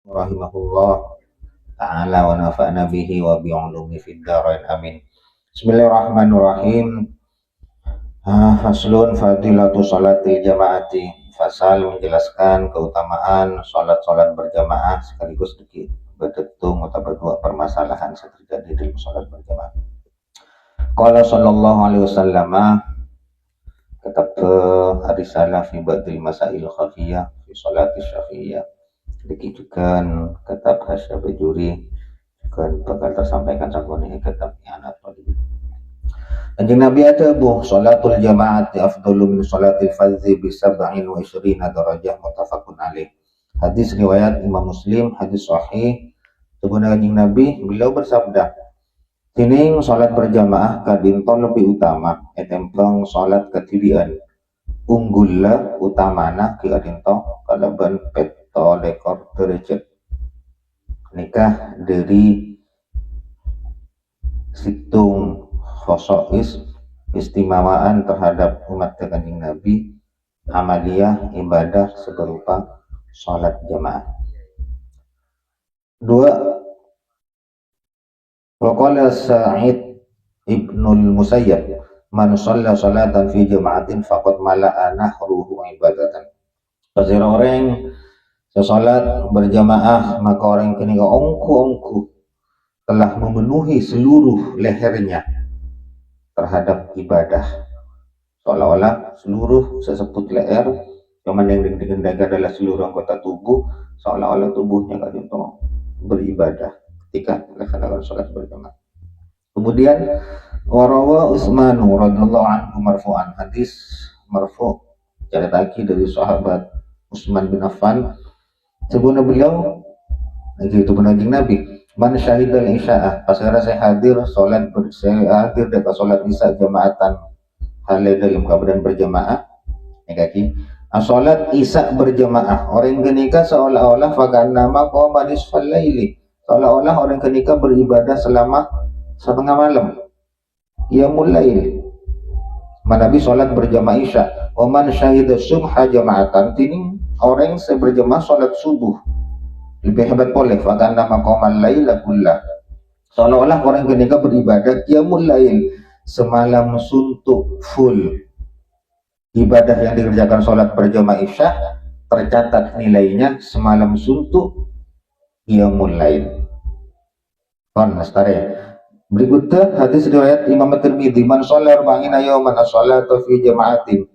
rahimahullah ta'ala wa nafa'na bihi wa bi'ulumi fid dharain amin. Bismillahirrahmanirrahim. Faslun fadilatu salatil jamaati. Fasal menjelaskan keutamaan salat berjamaah sekaligus berdetung atau dua permasalahan yang terjadi dalam salat berjamaah. Qala sallallahu alaihi wasallam kata Arisalah fi ba'dil masail khafiyah fi salati syafi'iyah. Dikitukan kata Hasya Bajuri kan bakal tersampaikan sakuni kata anak tadi. Anjing Nabi ada salatul jama'ati afdalu min salatil fardhi bi 27 darajah muttafaqun alaih. Hadis riwayat Imam Muslim, hadis sahih. Sebenarnya anjing Nabi beliau bersabda, tining salat berjamaah kadinto lebih utama etempeng salat ketidian unggullah utamana ki kadinto kalaban peto lekor derajat nikah dari situng khosois istimewaan terhadap umat Kanjeng Nabi amaliyah ibadah seberupa salat jamaah. Dua, waqala Sa'id ibnul Musayyab man shalla salatan fi jama'atin faqad mala'a nahruhu ibadatan. Pasir orang sesalat berjamaah maka orang kenika ongku telah memenuhi seluruh lehernya terhadap ibadah, seolah-olah seluruh seseput leher cuman yang digendaga adalah seluruh anggota tubuh, seolah-olah tubuhnya kan itu beribadah ketika melaksanakan salat berjamaah. Kemudian warawa Utsman radhiyallahu anhu marfu'an, hadis marfu' lagi dari sahabat Utsman bin Affan sebelum beliau itu penajing Nabi man syahidal isya'ah pasara saya hadir dekat salat isya jamaatan halal dalam keadaan berjamaah kaki salat isya berjamaah orang kenika seolah-olah faganama qoma nisfal laili, seolah-olah orang kenika beribadah selama setengah malam. Qiyamul lail Nabi salat berjamaah isya. Wa man syahida subha jamaatan, tining orang berjamaah salat subuh lebih hebat boleh bahkan nama qomal laila kullah, seolah-olah orang ketika beribadah qiyamul lail semalam suntuk full. Ibadah yang dikerjakan salat berjamaah isya tercatat nilainya semalam suntuk qiyamul lail. Kon astare. Berikutnya hadis riwayat Imam Tirmidzi man shalla arba'ina yawman as-salatu fi jama'atin.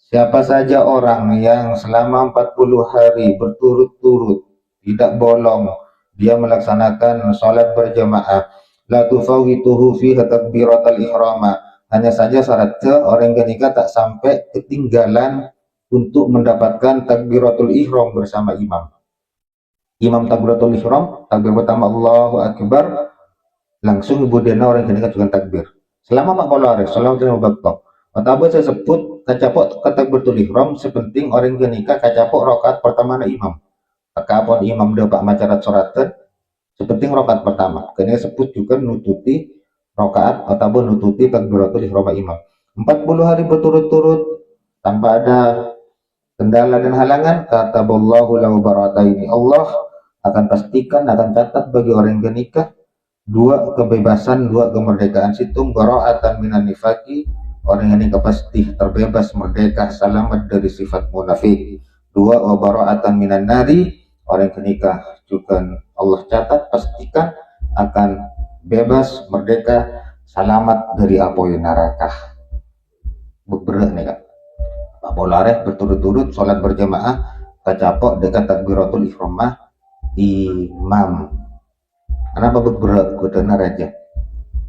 Siapa saja orang yang selama 40 hari berturut-turut tidak bolong dia melaksanakan salat berjamaah la tufawituhu fi takbiratul ihrama, hanya saja syaratnya orang ketika tak sampai ketinggalan untuk mendapatkan takbiratul ihram bersama imam takbiratul ihram, takbir pertama Allahu akbar, langsung ibu dena orang ketika juga takbir selama 40 hari selama waktu atau saya sebut kacapok takbiratul ihram sepenting orang kenika kacapok rakaat pertama na imam kapon imam dapat macarat suratan sepenting rakaat pertama karena sebut juga nututi rakaat atau nututi takbiratul ihram imam 40 hari berturut-turut tanpa ada kendala dan halangan. Kata Allahu lahu barataini, Allah akan pastikan akan catat bagi orang yang nikah dua kebebasan, dua kemerdekaan situng bara'atan minan nifaqi, orang yang nikah pasti terbebas merdeka selamat dari sifat munafik. Dua wa bara'atan minan nari, orang yang nikah juga Allah catat pastikan akan bebas merdeka selamat dari api neraka. Beberapa nih kak Pak Bolareh berturut-turut sholat berjamaah kacapok dekat takbiratul ihramah imam. Kenapa beberapa kudana raja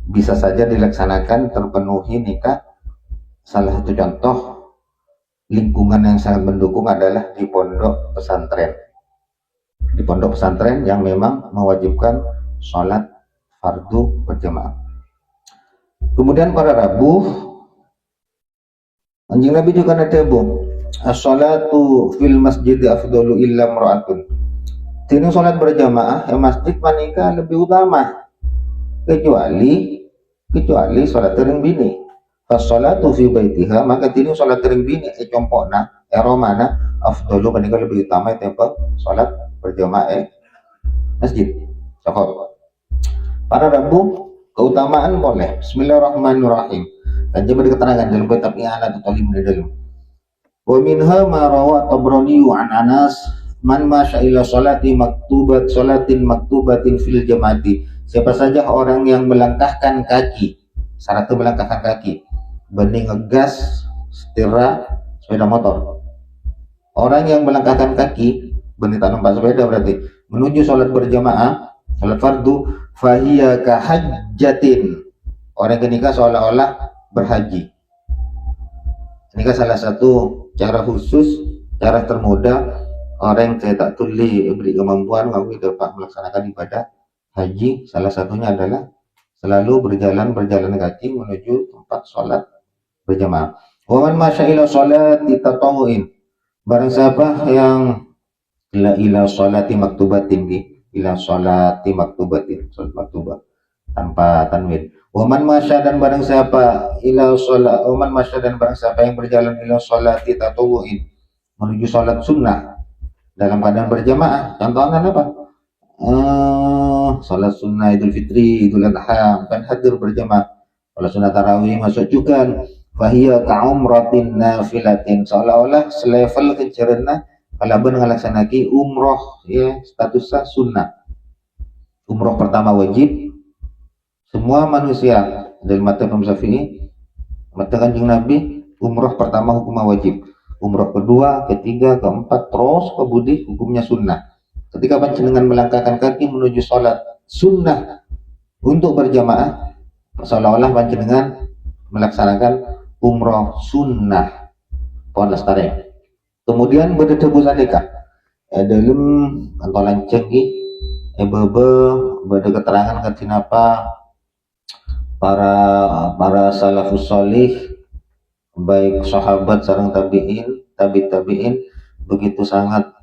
bisa saja dilaksanakan terpenuhi nikah. Salah satu contoh lingkungan yang sangat mendukung adalah di pondok pesantren yang memang mewajibkan sholat fardu berjamaah. Kemudian pada Rabu anjing Nabi juga ada as-salatu fil masjid afdalu illa mra'atun, ini sholat berjamaah yang masjid panika lebih utama kecuali sholat tering bini. As-salatu fi baitiha, maka ini sholat tering bini compokna romana afdalu panika lebih utama tempo sholat berjamaah masjid. Cokot. Pada Rabu keutamaan boleh. Bismillahirrahmanirrahim. Dan coba diketerangan dalam kitab I'anatul Talib dalam. Wa minha ma rawa Tabrani an Anas man masya ila salatin maktubatin fil jamati. Siapa saja orang yang melangkahkan kaki, syarat melangkahkan kaki, bening ngegas setira sepeda motor. Orang yang melangkahkan kaki, bening tak numpak sepeda berarti, menuju sholat berjamaah, sholat fardu, fahiya kahajjatin. Orang yang nikah seolah-olah berhaji. Ini kan salah satu cara khusus, cara termudah orang yang cetak tuli beri kemampuan kami dapat melaksanakan ibadah haji. Salah satunya adalah selalu berjalan kaki menuju tempat sholat berjamaah. Waman masya ila sholat ditatawuin. Barang siapa yang ila sholati maktubatin ila sholati maktubatin, sholat maktubah tanpa tanwin. Waman masya dan barang siapa yang berjalan ila sholati tatawuin menuju sholat sunnah dalam keadaan berjamaah. Contohnya apa? Sholat sunnah Idul Fitri, Idul Adha, kan hadir berjamaah. Sholat sunnah tarawih masuk juga. Fahiya ka'umratin nafilatin, seolah-olah selevel kecerna kalau ngalaksanakan umroh ya, statusnya sunnah. Umroh pertama wajib semua manusia dari mata Imam Syafi'i, mata Kanjeng Nabi, umroh pertama hukumnya wajib, umroh kedua, ketiga, keempat, terus kebudi hukumnya sunnah. Ketika panjenengan melangkahkan kaki menuju sholat sunnah untuk berjamaah, seolah-olah panjenengan melaksanakan umroh sunnah. Pohon lestari. Kemudian berdebu sadeka. Dalam kantolan cegi, beda keterangan ketinapa para salafus solih, baik sahabat sareng tabi'in begitu sangat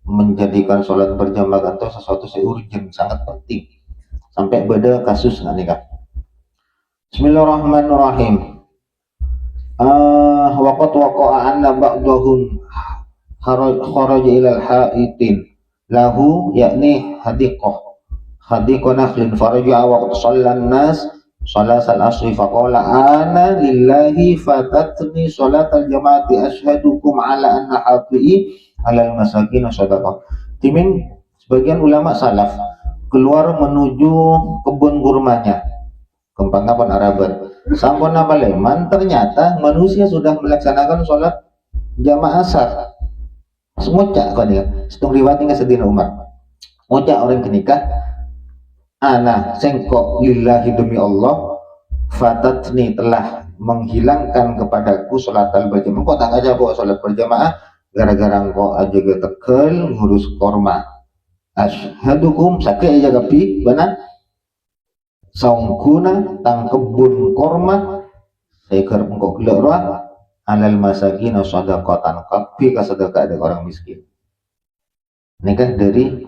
menjadikan sholat berjamaah atau sesuatu urgent, sangat penting, sampai beda kasus nggak nikah. Bismillahirrahmanirrahim. Waqat waqa'a anna ba'dahum kharaja ilal haitin lahu, yakni hadiqah nakhlin faraja'a waqt shallan nas salasal asri faqala ana lillahi fatatni salatal jamaati ashhadukum ala anna haqi'i alal masakin sadaqah. Timin sebagian ulama salaf keluar menuju kebun kurmanya Kempangkapan Arabat sampun nama leman, ternyata manusia sudah melaksanakan sholat jamaah asar. Ngocak kan ya, setung riwayat ini sedina Umar. Ngocak orang kenikah, ana sengkok lillahi demi Allah, fatatni telah menghilangkan kepadaku sholat berjamaah. Kok tak aja bawa sholat berjamaah, gara-gara engkau aja tekel ngurus korma. Ashhadukum sakit aja gapi, benar? Saungkuna tang kebun korma seekor engkau gelora alal masakin sadaqatan kapi kasedekah ada orang miskin. Nikah dari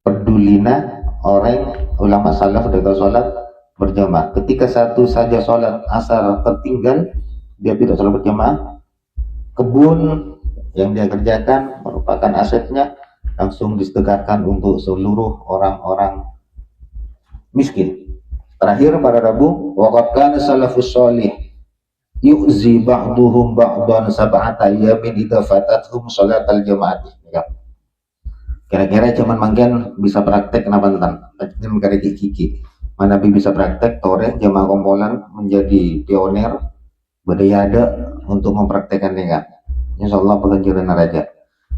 pedulina orang ulama salaf dengan sholat berjamaah. Ketika satu saja sholat asar tertinggal, dia tidak sholat berjamaah, kebun yang dia kerjakan merupakan asetnya langsung disedekahkan untuk seluruh orang-orang miskin. Terakhir pada Rabu, waqad kana salafus shalih yu'zi ba'duhum ba'dan sab'ata yamin idza fatathum shalatal jamaah. Kira-kira cuman mangken bisa praktek kenapa dengan kare kiki. Mana bisa praktek tore jamaah kompolan menjadi pioner berdaya untuk mempraktekkan nikah. Insyaallah penganjuran raja.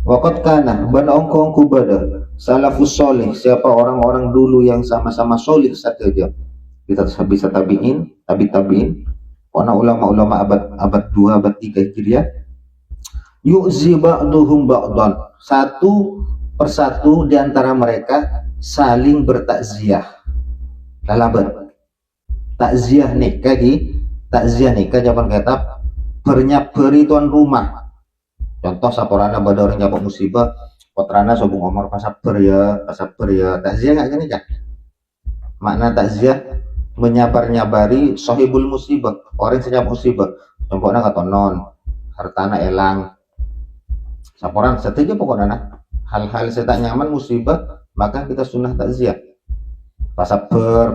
Waqad kana bana ongkong kubada salafus sholih, siapa orang-orang dulu yang sama-sama solih saja kita bisa tabiin orang ulama-ulama abad 2 abad 3 Hijriah yu'zi ba'duhum ba'dan, satu persatu di antara mereka saling bertakziah. Lalabat takziah nikah jaman kitab beri tuan rumah. Contoh saporana pada orang nyabak musibah, potrana sobung omor pasaber ya, takziah nggak gini kan? Makna takziah menyabar-nyabari sohibul musibah, orang senyap musibah, contohnya kata non, hartana elang, saporan setuju pokoknya hal-hal setak nyaman musibah, maka kita sunnah takziah. Pasaper,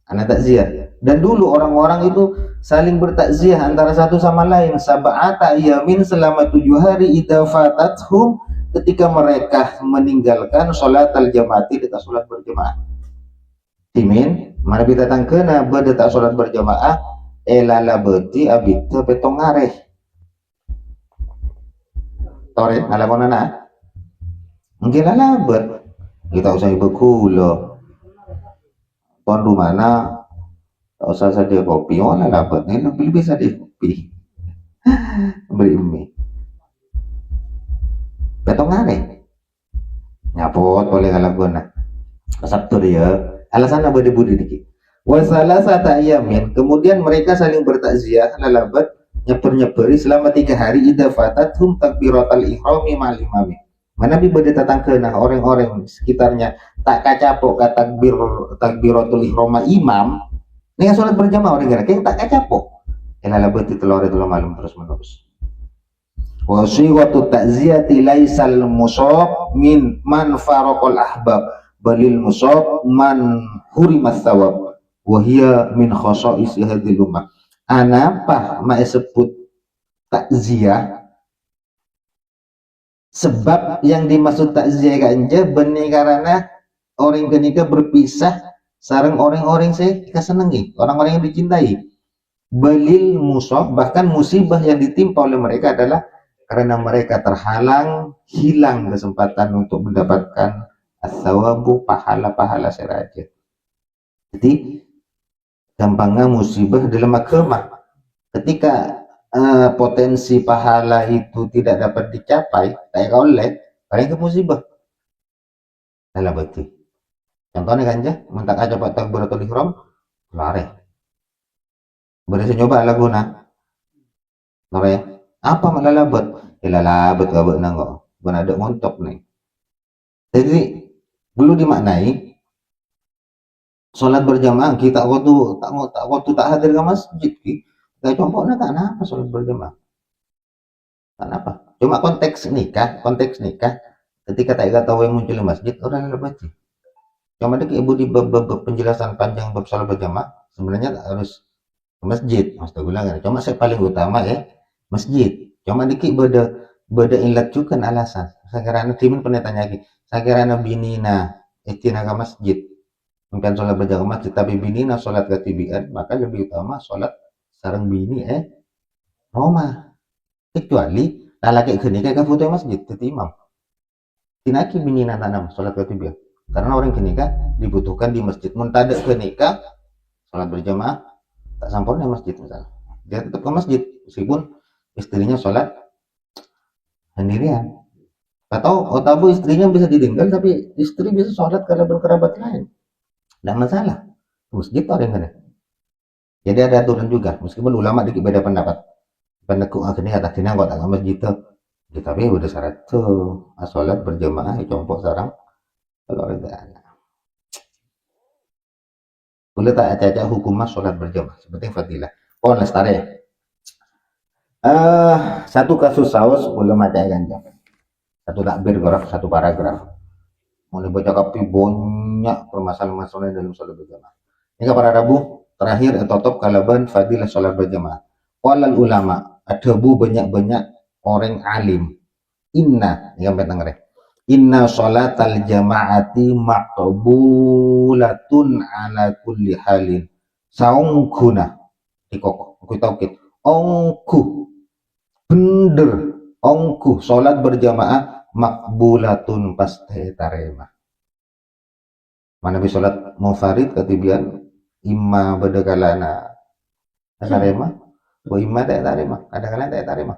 anak takziah. Dan dulu orang-orang itu saling bertakziah antara satu sama lain. Sab'ata yamin, selama 7 hari, idza fatathum, ketika mereka meninggalkan sholat al-jamaati, kita sholat berjamaah. Timin, mana kita tangkena beda tak sholat berjamaah, elala beti abita betong ngareh. Tore, alamonana. Mungkin ber kita usah ibu kulo. Tuan rumana tak usah saja kopi, oh labet nih lebih bisa deh kopi. Beli mie. Betong ngareh. Nyapot boleh kalagona. Sabtu dia. Alasan apa budi dikit. Wasalah sata ayamin, kemudian mereka saling bertakziah lalabat nyeper-nyeperi selama 3 hari idza fatathum takbiratul ihrami ma'al imami. Mana bi bade tatang kena orang-orang sekitarnya tak kacapok ka takbiratul ihram imam. Nih salat berjamaah orang kira tak kacapok. Lalabat itu lore malam terus menerus. Wa sighatu ta'ziyati laisal musab min man faraqal ahbab balil musab man hurimas thawab wa hiya min khasa'is hadhil ummah. Anapa ma sebut takziah, sebab yang dimaksud takziah ganja benih karena orang kenika berpisah sareng orang-orang saya kesenangi, orang-orang yang dicintai. Balil musab, bahkan musibah yang ditimpa oleh mereka adalah karena mereka terhalang, hilang kesempatan untuk mendapatkan as-sawabu, pahala-pahala seraja. Jadi gampangnya musibah dalam agama ketika potensi pahala itu tidak dapat dicapai kayak oleh paling ke musibah dalam betul. Contohnya ganja mentak aja pak takbiratul ihram lari berasa nyoba laguna lari apa malah labet labet gabut nanggo benar ada ngontok nih. Jadi dulu dimaknai sholat berjamaah kita waktu tak hadir ke masjid kita contohnya tak apa sholat berjamaah tak apa, cuma konteks nikah ketika tak tahu yang muncul di masjid orang yang baca cuma ada ibu di penjelasan panjang bab sholat berjamaah sebenarnya tak harus ke masjid astagfirullah, cuma saya paling utama masjid, cuma dikit beda ilat juga alasan saya kira timin pernah tanya lagi saya kira binina istina ke masjid bukan sholat berjamaah masjid tapi bini sholat ketibian maka lebih utama sholat sarang bini Roma kecuali lalaki kenika ke foto masjid jadi imam tinaki bini tanam sholat ketibian karena orang kenika dibutuhkan di masjid muntada kenika sholat berjamaah tak sempurna masjid misalnya dia tetap ke masjid meskipun istrinya sholat sendirian atau otabu istrinya bisa ditinggal tapi istri bisa sholat karena berkerabat lain. Tidak masalah, masjid orang kan. Jadi ada aturan juga, meskipun ulama dikit beda pendapat. Pendekuk akhirnya atas tina kok tak masjid tu, tapi udah syarat tu, sholat berjamaah, compok sarang, kalau ada. Boleh tak acak hukum sholat berjamaah, seperti fadilah. Oh lestari. Satu kasus saus boleh macam ganja, satu takbir graf, satu paragraf. Mulai baca kapi banyak permasalahan-permasalahan dalam sholat berjamaah. Ini para Rabu terakhir top kalaban fadilah sholat berjamaah. Walal ulama ada banyak orang alim. Inna sholatal jamaati maqbulatun ala kulli halin. Saungkuna dikokok, aku taukid. Ongku bener, ongku sholat berjamaah makbulatun pasti tarema. Mana bi sholat mufarid ketibian imma bedekalana tarema, wa imma tak tarema. Kadang-kadang tak tarema.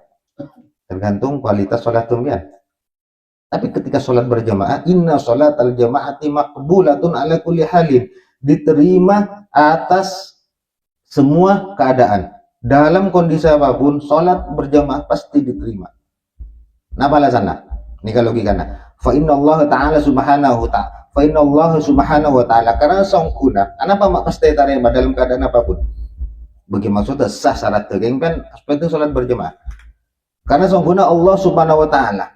Tergantung kualitas sholat tumbian. Tapi ketika sholat berjamaah, inna sholat al jamaati makbulatun ala kulli halin, diterima atas semua keadaan. Dalam kondisi apapun, sholat berjamaah pasti diterima. Napa alasannya? Ini kalau logikanya. Fa inna Allah Ta'ala subhanahu wa ta'ala karena songkuna. Kenapa mak pasti tarima dalam keadaan apapun? Bagi maksudnya sah syarat tegeng kan aspek itu salat berjamaah. Karena songkuna Allah subhanahu wa ta'ala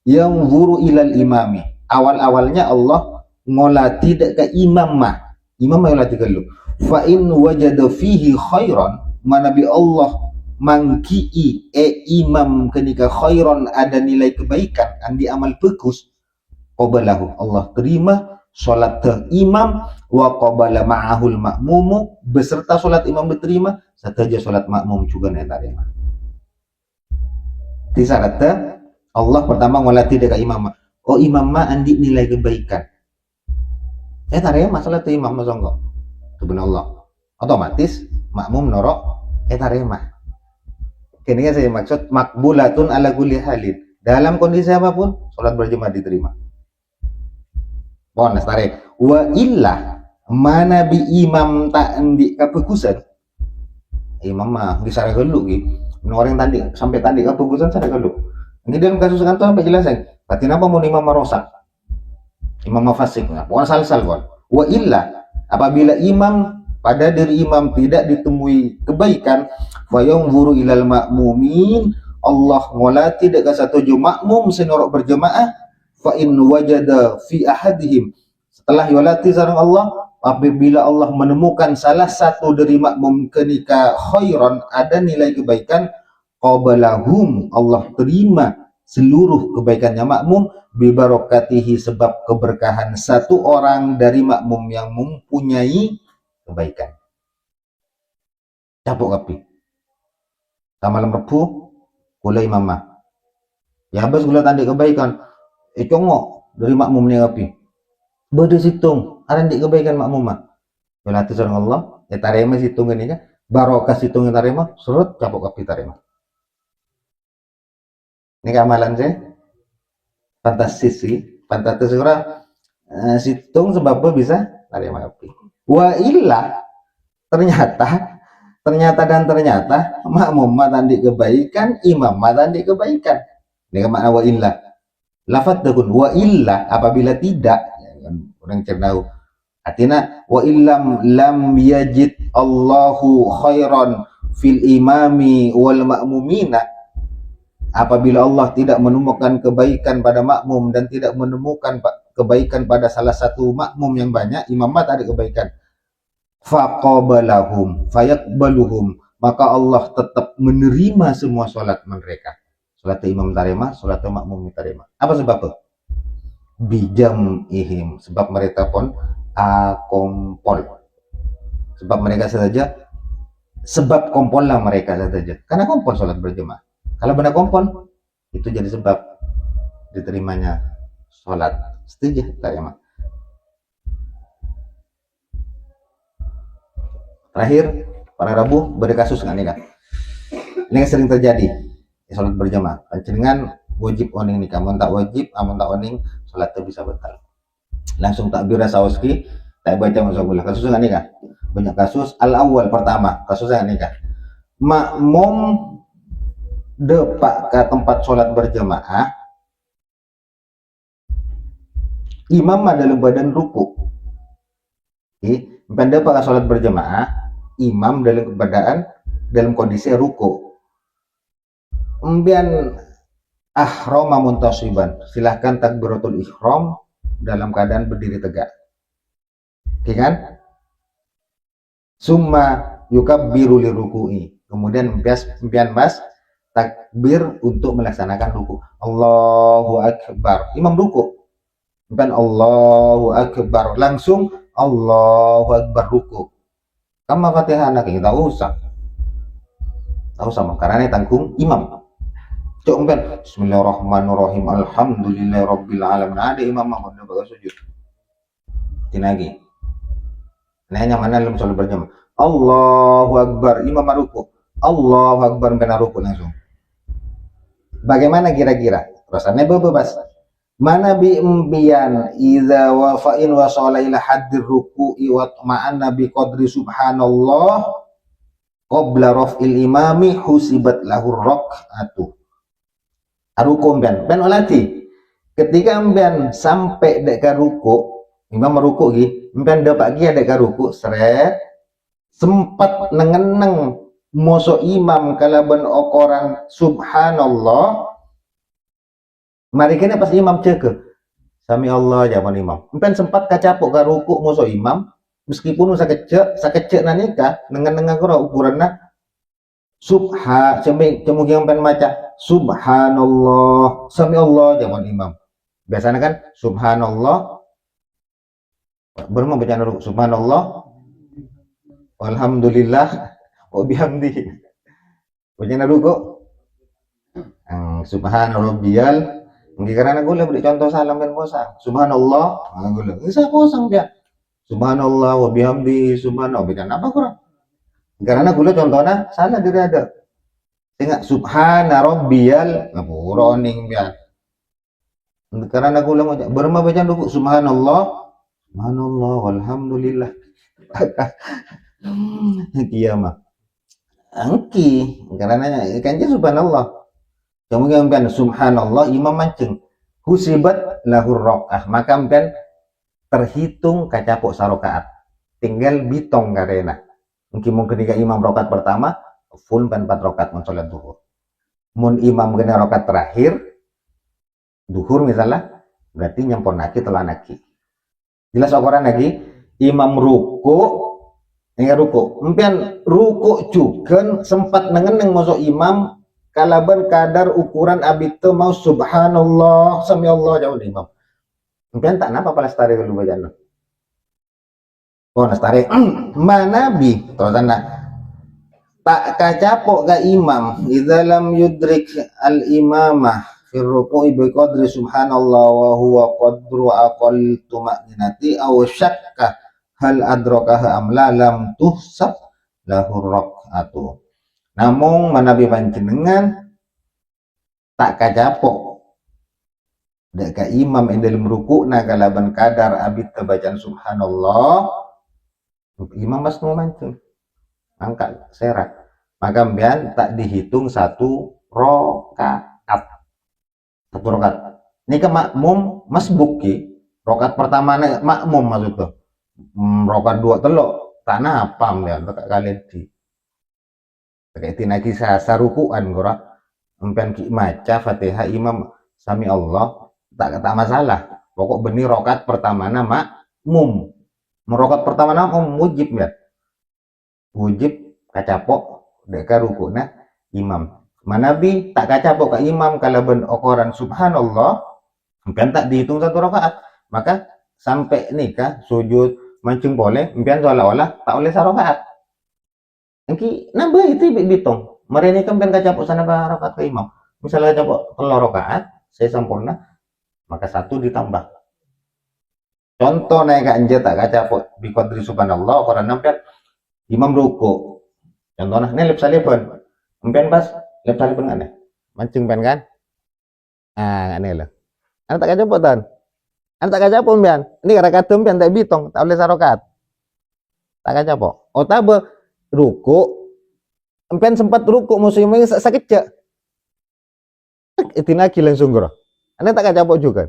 yang zuru ilal imami. awal-awalnya Allah ngolati dek ke imam mah ngolati kalau fa in wajada fihi khairan mana bi Allah mangkii imam kenika khairan ada nilai kebaikan andi amal bagus qabalahu Allah terima salat imam wa qabala ma'ahul makmumu beserta salat imam diterima saja salat makmum juga terima. Di syarat Allah pertama ngolati dekat imam. Oh imam mah andi nilai kebaikan. Tarema salat imam masongko. Subhanallah. Otomatis makmum norok tarema. Ini kan saya maksud makbulatun ala kulli halin. Dalam kondisi apapun salat berjamaah diterima. Bonus tarik. Wa illa mana bi imam tak andi kabagusan. Imam mah bisa gelu gitu. Orang tadi sampai tadi keputusan saya kalau ini dalam kasus kantor sampai jelasin berarti apa mau imam merosak imam fasik bukan salsal kan wa illa apabila imam pada diri imam tidak ditemui kebaikan fa yanzuru ilal makmumin Allah ngolati dekat satu makmum senorok berjamaah fa in wajada fi ahadihim setelah yolati sareng Allah apabila Allah menemukan salah satu dari makmum kenika khairan ada nilai kebaikan qabalahum Allah terima seluruh kebaikannya makmum bibarokatihi sebab keberkahan satu orang dari makmum yang mempunyai kebaikan. Capuk kapi malam rebu kula imamah ya habis kula tanda kebaikan congok dari makmumnya kapi bade situng aran dik kebaikan makmumah yolati sareng Allah ya tarema situng ini kan barokah situng tarema surut capuk kapi tarema ini keamalan saya fantastis ora situng sebabnya bisa tarema kapi wa illa ternyata makmum mah tandi kebaikan imam mah tandi kebaikan ini makna wa illa lafat dahun wa illa apabila tidak orang cernau artinya wa illam lam yajid Allahu khairan fil imami wal ma'mumina apabila Allah tidak menemukan kebaikan pada makmum dan tidak menemukan kebaikan pada salah satu makmum yang banyak imam mah ada kebaikan faqabalahum fayaqbaluhum maka Allah tetap menerima semua salat mereka salat imam tarima salat makmum tarima apa sebabnya bijam ihim sebab mereka pun kompol sebab mereka saja sebab kompol lah mereka saja karena kompol sholat berjemaah kalau benar kompol itu jadi sebab diterimanya sholat setuju tak ya mak terakhir para Rabu berkasus nggak nikah ini sering terjadi sholat berjemaah panjenengan wajib oning nikah amun tak wajib amun tak oning salat bisa batal langsung takbir sawaski tak baca masalah kasus nggak nikah banyak kasus al awal pertama kasus nggak nikah makmum depak ke tempat sholat berjamaah imam dalam badan ruku depak ke sholat berjamaah imam dalam keadaan dalam kondisi ruku kemudian ahrama muntasiban silahkan takbiratul ihram dalam keadaan berdiri tegak oke kan summa yukabbiru liruku'i kemudian impian mas takbir untuk melaksanakan ruku Allahu akbar imam ruku impian Allahu akbar langsung Allahu akbar ruku kama fatihah anak kita usah karena ini tanggung imam cok ben bismillahirrahmanirrahim alhamdulillahirabbil alamin ada imam mah udah sujud tinagi nanya mana dalam sholat berjamaah Allahu akbar imam ruku Allahu akbar ben ruku langsung bagaimana kira-kira rasanya bebas mana bi imbian idza wa fa'in wa shala ila haddir ruku'i wa ma'anna bi qadri subhanallah qabla raf'il imami husibat lahu rak'atu ruku ben olati ketika ben sampai dek ruku imam ruku gi ben dapat gi dek ruku seret sempat nengeneng moso imam kalaban okoran subhanallah mari kene pas imam cek sami Allah jaman imam. Empen sempat kacapok ka ruku musuh imam, meskipun sakecek nanika dengan ukuranna cemungkin empen maca subhanallah sami Allah jaman imam. Biasanya kan subhanallah berma baca ruku subhanallah alhamdulillah wa bihamdihi. Baca ruku subhanarabbiyal. Mungkin karena gue beri contoh salam dan kosong. Subhanallah, gue bisa kosong dia. Subhanallah wa bihamdi subhanallah. Bidan apa kurang? Karena gue contohnya salah diri ada. Tengok subhana rabbiyal ngapuroning dia. Karena gue mau berma baca dulu subhanallah, subhanallah walhamdulillah. Kiamah. Angki karena kan dia subhanallah. Kemudian subhanallah imam mancing husibat lahur rokah maka kan terhitung kacapok sarokaat tinggal bitong karena mungkin ketika imam rokat pertama full 4 rokat mensolat duhur mun imam kena rokat terakhir duhur misalnya berarti nyampon naki telah naki jelas ukuran lagi imam ruku ini ruku mungkin ruku juga sempat nengeneng masuk imam kalaban kadar ukuran abito mau subhanallah sami Allah jauh imam. Mungkin tak napa palestari dulu bacaan. Oh nastari manabi terus tak kacapok ka imam idza lam yudrik al imamah fi ruku'i bi qadri subhanallah wa huwa qadru aqall tumaninati aw syakka hal adrakaha am la lam tuhsab lahu raq'atu. Namun manabi panjenengan tak kacapok dak ka imam dalam ruku na kalaban kadar abit bacaan subhanallah imam mas mau mancing angkat serak maka mbian tak dihitung satu rokaat ini ke makmum masbuk ki rokaat pertama makmum maksud tuh rokaat dua telok tak napa mbian tak kali di kayak tinaki sarukuan gora empen ki maca Fatihah imam sami Allah tak kata masalah pokok benih rokat pertama nama makmum merokat pertama nama wajib ya wajib kacapok deka rukuna imam manabi tak kacapok ke imam kalau ben okoran subhanallah empen tak dihitung satu rokaat maka sampai nikah sujud mancing boleh empen seolah-olah tak oleh sarokaat Engki nambah itu bitung. Mereka kan kacapok sana ke rakaat ke imam. Misalnya kacapok telur rakaat, saya sempurna, maka satu ditambah. Contoh naik anje tak kacapok bi qadri subhanallah orang nampak imam ruku. Contohnya ini lep salipun. Empen pas lep salipun kan? Mancing pen kan? Ah, ini loh. Anda tak kacapok tan? Anda tak kacapok pian? Ini rakaat pian tak bitung, tak oleh sarokat. Tak kacapok. Oh tabe ruku empen sempat ruku musuhnya sakit cek itu lagi langsung goro anda tak kacapok juga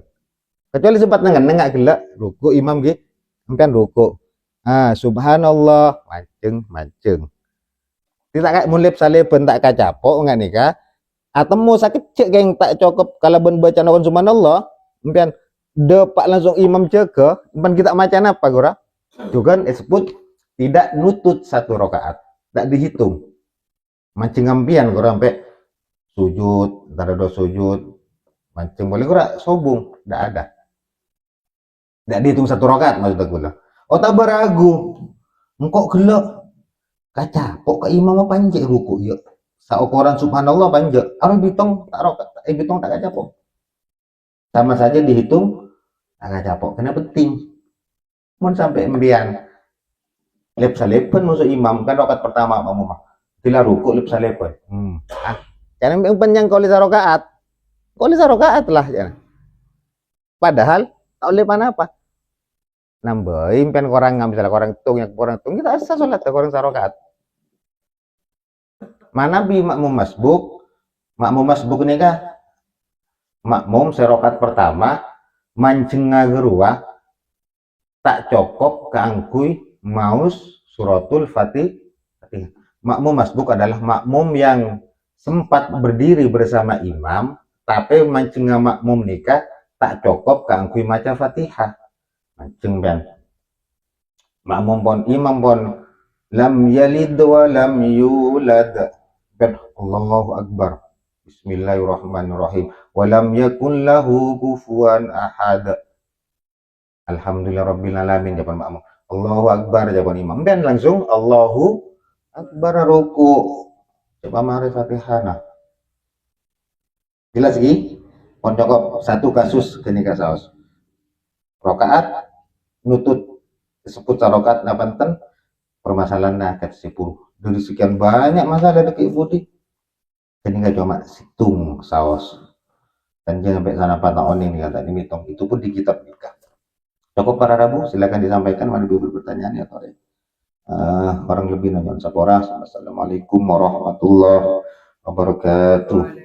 kecuali sempat nengak gelak ruku imam gitu empen ruku subhanallah mancing tidak kayak mulip saleben tak kacapok enggak nikah atau mau sakit cek yang tak cukup kalau ben baca nawan subhanallah empen depak langsung imam jaga empen kita macan apa gora juga disebut tidak nutut satu rakaat, tidak dihitung. Mancing ampian kurang sampai sujud, antara dua sujud, mancing boleh kurang sobung, tidak ada. Tidak dihitung satu rakaat maksudnya gue. Oh tak beragu, engkau gelap, kacapok ke imam apa panjang ruku ya. Saukuran subhanallah panjang, harus hitung tak rakaat, hitung tak kacapok. Sama saja dihitung tak kacapok, karena penting. Mun sampai ambian. Lep salepun musuh imam kan rokat pertama mamumah tila ruku lep salepun jangan panjang kau lisa rokaat lah jangan. Padahal tak oleh mana apa nambahin pen orang misalnya orang tung kita asa sholat orang sarokaat mana bi makmum masbuk ini kah makmum serokat pertama mancing ngagerua tak cokok keangkui maus suratul Fatihah. Makmum masbuk adalah makmum yang sempat berdiri bersama imam tapi mancing makmum nikah tak cukup kanggo maca Fatihah. Mancing ben. Makmum pon imam pon lam yalid wa lam yulad. Ben Allahu Akbar. Bismillahirrahmanirrahim. Wa lam yakun lahu kufuwan ahad. Alhamdulillah rabbil alamin jawaban makmum. Allahu Akbar jawaban imam. Dan langsung Allahu Akbar ruku. Coba mari Fatihah. Nah. Jelas lagi? Pon cukup satu kasus kenika saos. Rakaat nutut disebut rakaat napanten permasalahan nakat 10. Dari sekian banyak masalah deki budi. Kenika cuma situng saos. Dan jangan sampai sana patah oning nih kata ini mitong. Itu pun di kitab nikah. Cukup para Rabu, silakan disampaikan mana dulu pertanyaan ya Tore. Kurang lebih nanya sapora. Assalamualaikum warahmatullahi wabarakatuh.